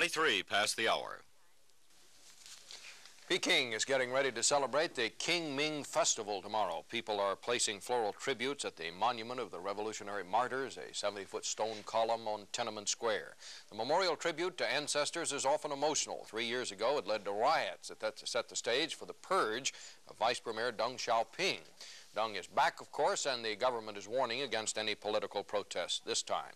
23 past the hour. Peking is getting ready to celebrate the Qingming Festival tomorrow. People are placing floral tributes at the Monument of the Revolutionary Martyrs, a 70-foot stone column on Tiananmen Square. The memorial tribute to ancestors is often emotional. 3 years ago, it led to riots that set the stage for the purge of Vice Premier Deng Xiaoping. Deng is back, of course, and the government is warning against any political protests this time.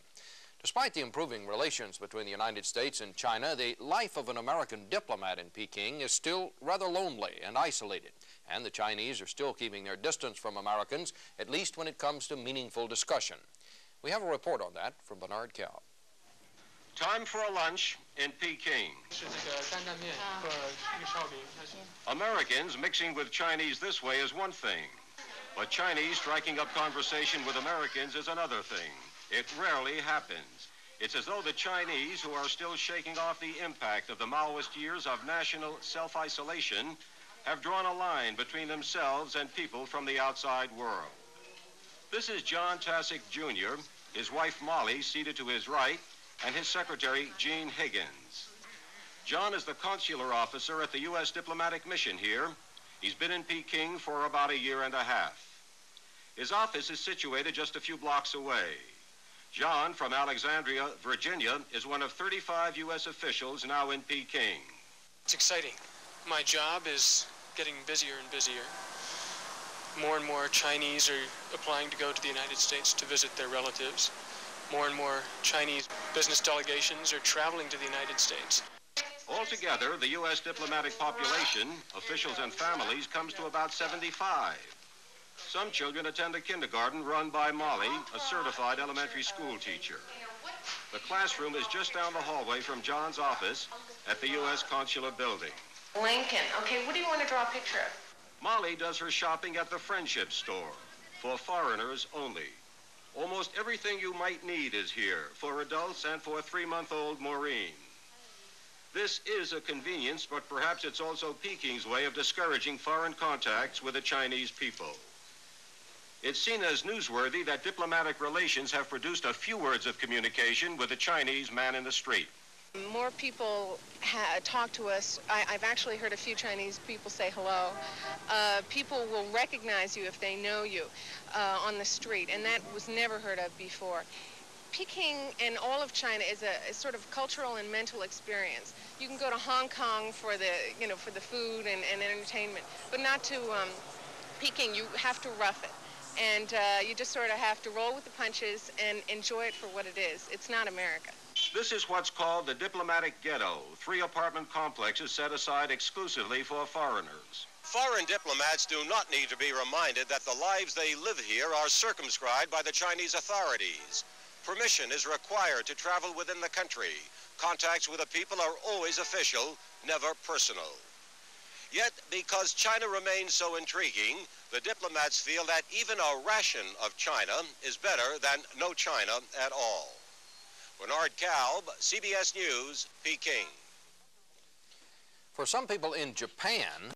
Despite the improving relations between the United States and China, the life of an American diplomat in Peking is still rather lonely and isolated, and the Chinese are still keeping their distance from Americans, at least when it comes to meaningful discussion. We have a report on that from Bernard Kalb. Time for a lunch in Peking. Americans mixing with Chinese this way is one thing, but Chinese striking up conversation with Americans is another thing. It rarely happens. It's as though the Chinese, who are still shaking off the impact of the Maoist years of national self-isolation, have drawn a line between themselves and people from the outside world. This is John Tkacik, Jr., his wife Molly seated to his right, and his secretary, Jean Higgins. John is the consular officer at the U.S. diplomatic mission here. He's been in Peking for about a year and a half. His office is situated just a few blocks away. John, from Alexandria, Virginia, is one of 35 U.S. officials now in Peking. It's exciting. My job is getting busier and busier. More and more Chinese are applying to go to the United States to visit their relatives. More and more Chinese business delegations are traveling to the United States. Altogether, the U.S. diplomatic population, officials and families, comes to about 75. Some children attend a kindergarten run by Molly, a certified elementary school teacher. The classroom is just down the hallway from John's office at the U.S. Consular building. Lincoln. Okay, what do you want to draw a picture of? Molly does her shopping at the Friendship Store, for foreigners only. Almost everything you might need is here, for adults and for 3-month-old Maureen. This is a convenience, but perhaps it's also Peking's way of discouraging foreign contacts with the Chinese people. It's seen as newsworthy that diplomatic relations have produced a few words of communication with the Chinese man in the street. More people talk to us. I've actually heard a few Chinese people say hello. People will recognize you if they know you on the street, and that was never heard of before. Peking and all of China is a sort of cultural and mental experience. You can go to Hong Kong for the food and entertainment, but not to Peking. You have to rough it. And you just sort of have to roll with the punches and enjoy it for what it is. It's not America. This is what's called the diplomatic ghetto, 3 apartment complexes set aside exclusively for foreigners. Foreign diplomats do not need to be reminded that the lives they live here are circumscribed by the Chinese authorities. Permission is required to travel within the country. Contacts with the people are always official, never personal. Yet, because China remains so intriguing, the diplomats feel that even a ration of China is better than no China at all. Bernard Kalb, CBS News, Peking. For some people in Japan,